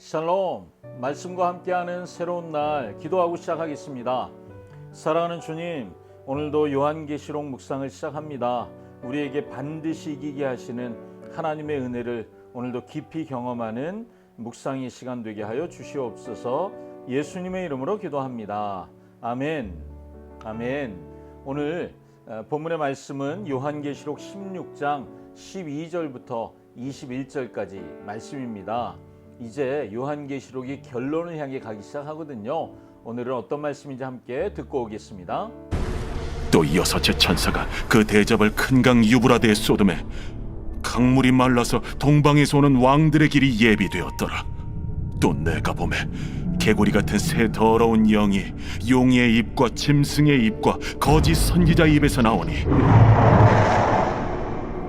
샬롬, 말씀과 함께하는 새로운 날 기도하고 시작하겠습니다. 사랑하는 주님, 오늘도 요한계시록 묵상을 시작합니다. 우리에게 반드시 이기게 하시는 하나님의 은혜를 오늘도 깊이 경험하는 묵상의 시간 되게 하여 주시옵소서. 예수님의 이름으로 기도합니다. 아멘. 아멘. 오늘 본문의 말씀은 요한계시록 16장 12절부터 21절까지 말씀입니다. 이제 요한계시록이 결론을 향해 가기 시작하거든요. 오늘은 어떤 말씀인지 함께 듣고 오겠습니다. 또 여섯째 천사가 그 대접을 큰 강 유브라데에 쏟음에 강물이 말라서 동방에서 오는 왕들의 길이 예비되었더라. 또 내가 보매 개구리 같은 새 더러운 영이 용의 입과 짐승의 입과 거짓 선지자의 입에서 나오니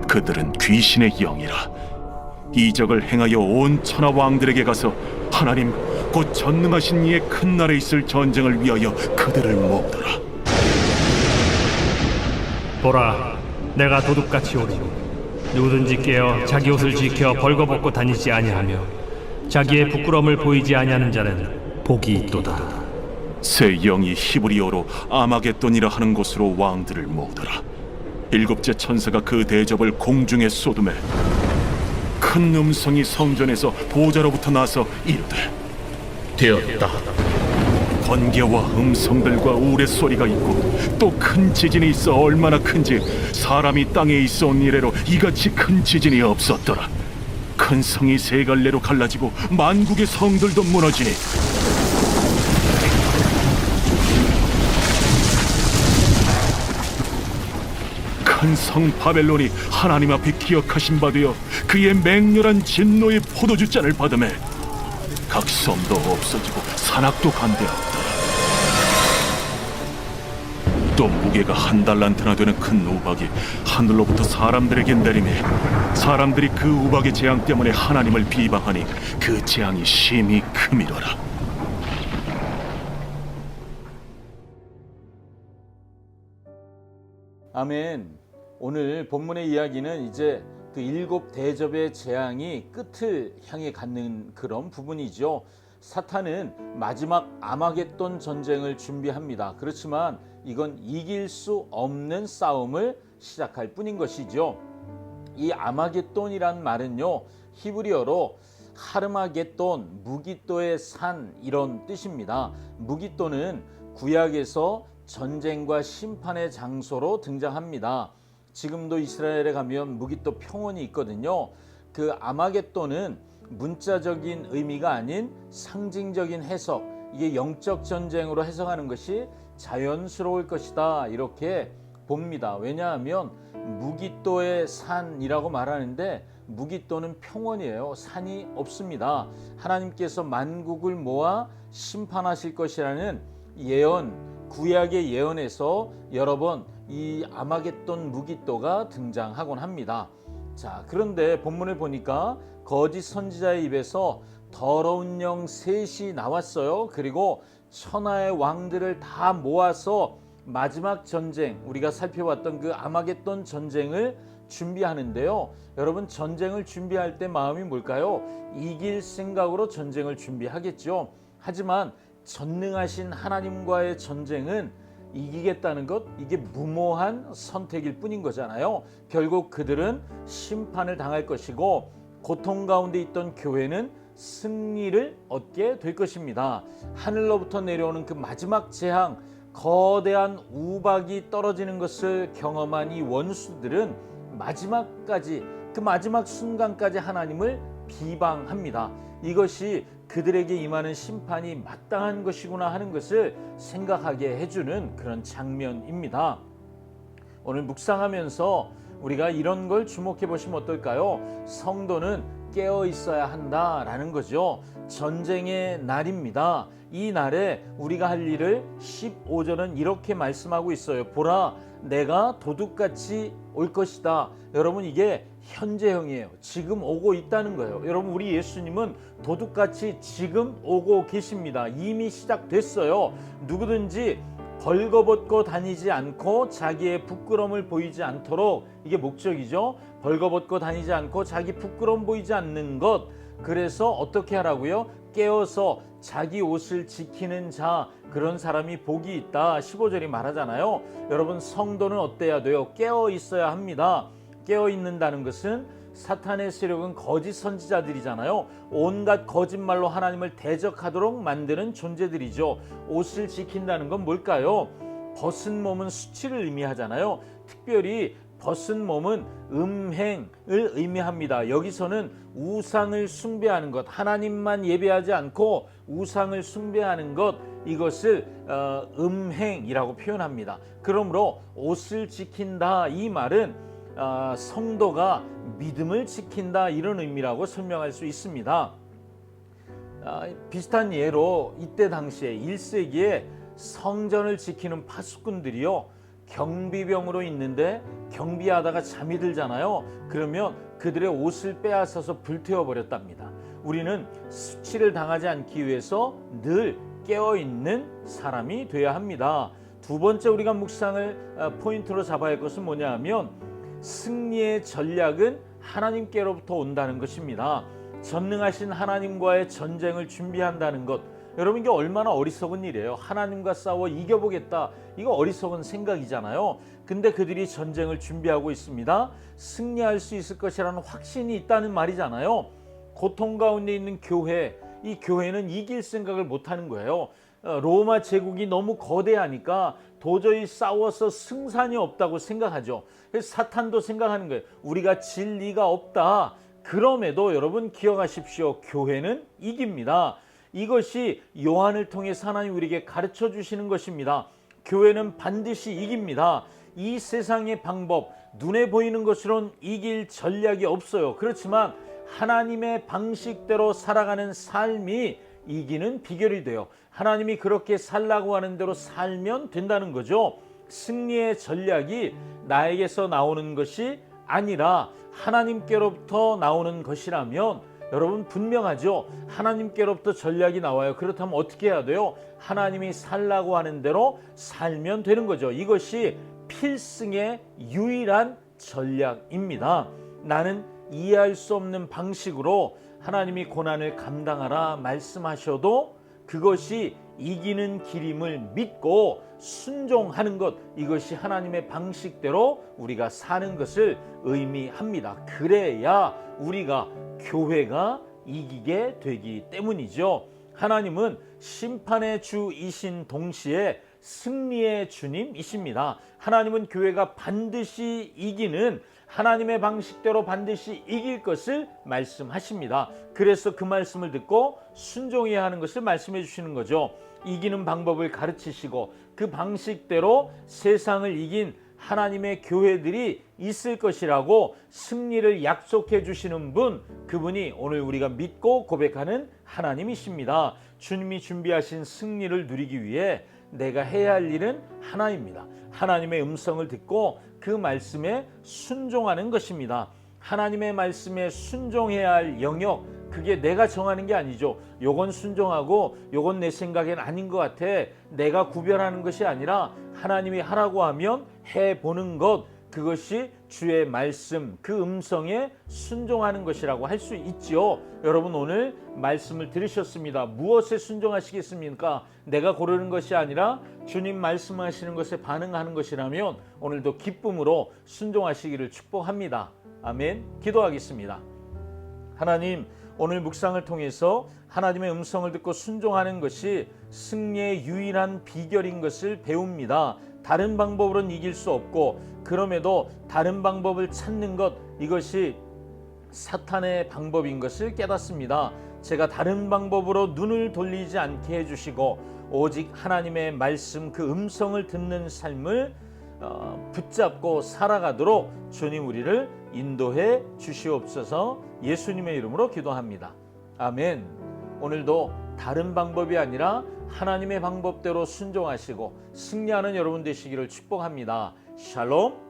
그들은 귀신의 영이라. 이적을 행하여 온 천하 왕들에게 가서 하나님 곧 전능하신 이의 큰 날에 있을 전쟁을 위하여 그들을 모으더라. 보라, 내가 도둑같이 오리니 누구든지 깨어 자기 옷을 지켜 벌거벗고 다니지 아니하며 자기의 부끄러움을 보이지 아니하는 자는 복이 있도다. 새 영이 히브리어로 아마겟돈이라 하는 곳으로 왕들을 모으더라. 일곱째 천사가 그 대접을 공중에 쏟음에 큰 음성이 성전에서 보좌로부터 나서 이르되 되었다. 번개와 음성들과 우레소리가 있고 또 큰 지진이 있어 얼마나 큰지 사람이 땅에 있어 온 이래로 이같이 큰 지진이 없었더라. 큰 성이 세 갈래로 갈라지고 만국의 성들도 무너지니 큰 성 바벨론이 하나님 앞에 기억하신 바 되어 그의 맹렬한 진노의 포도주 잔을 받으매 각 섬도 없어지고 산악도 간대하였다. 또 무게가 한 달란트나 되는 큰 우박이 하늘로부터 사람들에게 내리매 사람들이 그 우박의 재앙 때문에 하나님을 비방하니 그 재앙이 심히 크미더라. 아멘. 오늘 본문의 이야기는 이제 그 일곱 대접의 재앙이 끝을 향해 가는 그런 부분이죠. 사탄은 마지막 아마겟돈 전쟁을 준비합니다. 그렇지만 이건 이길 수 없는 싸움을 시작할 뿐인 것이죠. 이 아마겟돈이란 말은요, 히브리어로 하르마겟돈, 무기또의 산, 이런 뜻입니다. 무기또는 구약에서 전쟁과 심판의 장소로 등장합니다. 지금도 이스라엘에 가면 무기또 평원이 있거든요. 그 아마겟돈은 문자적인 의미가 아닌 상징적인 해석, 이게 영적 전쟁으로 해석하는 것이 자연스러울 것이다, 이렇게 봅니다. 왜냐하면 무기또의 산이라고 말하는데 무기또는 평원이에요. 산이 없습니다. 하나님께서 만국을 모아 심판하실 것이라는 예언, 구약의 예언에서 여러 번 이 아마겟돈 무기또가 등장하곤 합니다. 자, 그런데 본문을 보니까 거짓 선지자의 입에서 더러운 영 셋이 나왔어요. 그리고 천하의 왕들을 다 모아서 마지막 전쟁, 우리가 살펴봤던 그 아마겟돈 전쟁을 준비하는데요. 여러분, 전쟁을 준비할 때 마음이 뭘까요? 이길 생각으로 전쟁을 준비하겠죠. 하지만 전능하신 하나님과의 전쟁은 이기겠다는 것, 이게 무모한 선택일 뿐인 거잖아요. 결국 그들은 심판을 당할 것이고 고통 가운데 있던 교회는 승리를 얻게 될 것입니다. 하늘로부터 내려오는 그 마지막 재앙, 거대한 우박이 떨어지는 것을 경험한 이 원수들은 마지막까지, 그 마지막 순간까지 하나님을 비방합니다. 이것이 그들에게 임하는 심판이 마땅한 것이구나 하는 것을 생각하게 해주는 그런 장면입니다. 오늘 묵상하면서 우리가 이런 걸 주목해 보시면 어떨까요? 성도는 깨어 있어야 한다라는 거죠. 전쟁의 날입니다. 이 날에 우리가 할 일을 15절은 이렇게 말씀하고 있어요. 보라, 내가 도둑같이 올 것이다. 여러분, 이게 현재형이에요. 지금 오고 있다는 거예요. 여러분, 우리 예수님은 도둑같이 지금 오고 계십니다. 이미 시작됐어요. 누구든지 벌거벗고 다니지 않고 자기의 부끄러움을 보이지 않도록, 이게 목적이죠. 벌거벗고 다니지 않고 자기 부끄러움 보이지 않는 것, 그래서 어떻게 하라고요? 깨어서 자기 옷을 지키는 자, 그런 사람이 복이 있다. 15절이 말하잖아요. 여러분, 성도는 어때야 돼요? 깨어 있어야 합니다. 깨어 있는다는 것은 사탄의 세력은 거짓 선지자들이잖아요. 온갖 거짓말로 하나님을 대적하도록 만드는 존재들이죠. 옷을 지킨다는 건 뭘까요? 벗은 몸은 수치를 의미하잖아요. 특별히 벗은 몸은 음행을 의미합니다. 여기서는 우상을 숭배하는 것, 하나님만 예배하지 않고 우상을 숭배하는 것, 이것을 음행이라고 표현합니다. 그러므로 옷을 지킨다, 이 말은 성도가 믿음을 지킨다, 이런 의미라고 설명할 수 있습니다. 비슷한 예로 이때 당시에 1세기에 성전을 지키는 파수꾼들이요, 경비병으로 있는데 경비하다가 잠이 들잖아요. 그러면 그들의 옷을 빼앗아서 불태워 버렸답니다. 우리는 수치를 당하지 않기 위해서 늘 깨어있는 사람이 되어야 합니다. 두 번째 우리가 묵상을 포인트로 잡아야 할 것은 뭐냐 하면, 승리의 전략은 하나님께로부터 온다는 것입니다. 전능하신 하나님과의 전쟁을 준비한다는 것, 여러분, 이게 얼마나 어리석은 일이에요. 하나님과 싸워 이겨보겠다, 이거 어리석은 생각이잖아요. 근데 그들이 전쟁을 준비하고 있습니다. 승리할 수 있을 것이라는 확신이 있다는 말이잖아요. 고통 가운데 있는 교회, 이 교회는 이길 생각을 못하는 거예요. 로마 제국이 너무 거대하니까 도저히 싸워서 승산이 없다고 생각하죠. 그래서 사탄도 생각하는 거예요. 우리가 질 리가 없다. 그럼에도 여러분 기억하십시오. 교회는 이깁니다. 이것이 요한을 통해서 하나님 우리에게 가르쳐 주시는 것입니다. 교회는 반드시 이깁니다. 이 세상의 방법, 눈에 보이는 것으로는 이길 전략이 없어요. 그렇지만 하나님의 방식대로 살아가는 삶이 이기는 비결이 돼요. 하나님이 그렇게 살라고 하는 대로 살면 된다는 거죠. 승리의 전략이 나에게서 나오는 것이 아니라 하나님께로부터 나오는 것이라면, 여러분 분명하죠. 하나님께로부터 전략이 나와요. 그렇다면 어떻게 해야 돼요? 하나님이 살라고 하는 대로 살면 되는 거죠. 이것이 필승의 유일한 전략입니다. 나는 이해할 수 없는 방식으로 하나님이 고난을 감당하라 말씀하셔도 그것이 이기는 길임을 믿고 순종하는 것, 이것이 하나님의 방식대로 우리가 사는 것을 의미합니다. 그래야 우리가 교회가 이기게 되기 때문이죠. 하나님은 심판의 주이신 동시에 승리의 주님이십니다. 하나님은 교회가 반드시 이기는, 하나님의 방식대로 반드시 이길 것을 말씀하십니다. 그래서 그 말씀을 듣고 순종해야 하는 것을 말씀해 주시는 거죠. 이기는 방법을 가르치시고 그 방식대로 세상을 이긴 하나님의 교회들이 있을 것이라고 승리를 약속해 주시는 분, 그분이 오늘 우리가 믿고 고백하는 하나님이십니다. 주님이 준비하신 승리를 누리기 위해 내가 해야 할 일은 하나입니다. 하나님의 음성을 듣고 그 말씀에 순종하는 것입니다. 하나님의 말씀에 순종해야 할 영역, 그게 내가 정하는 게 아니죠. 요건 순종하고 요건 내 생각엔 아닌 것 같아, 내가 구별하는 것이 아니라 하나님이 하라고 하면 해보는 것, 그것이 주의 말씀, 그 음성에 순종하는 것이라고 할 수 있지요. 여러분, 오늘 말씀을 들으셨습니다. 무엇에 순종하시겠습니까? 내가 고르는 것이 아니라 주님 말씀하시는 것에 반응하는 것이라면 오늘도 기쁨으로 순종하시기를 축복합니다. 아멘. 기도하겠습니다. 하나님, 오늘 묵상을 통해서 하나님의 음성을 듣고 순종하는 것이 승리의 유일한 비결인 것을 배웁니다. 다른 방법으로는 이길 수 없고, 그럼에도 다른 방법을 찾는 것, 이것이 사탄의 방법인 것을 깨닫습니다. 제가 다른 방법으로 눈을 돌리지 않게 해주시고 오직 하나님의 말씀, 그 음성을 듣는 삶을 붙잡고 살아가도록 주님 우리를 인도해 주시옵소서. 예수님의 이름으로 기도합니다. 아멘. 오늘도 다른 방법이 아니라 하나님의 방법대로 순종하시고 승리하는 여러분 되시기를 축복합니다. 샬롬.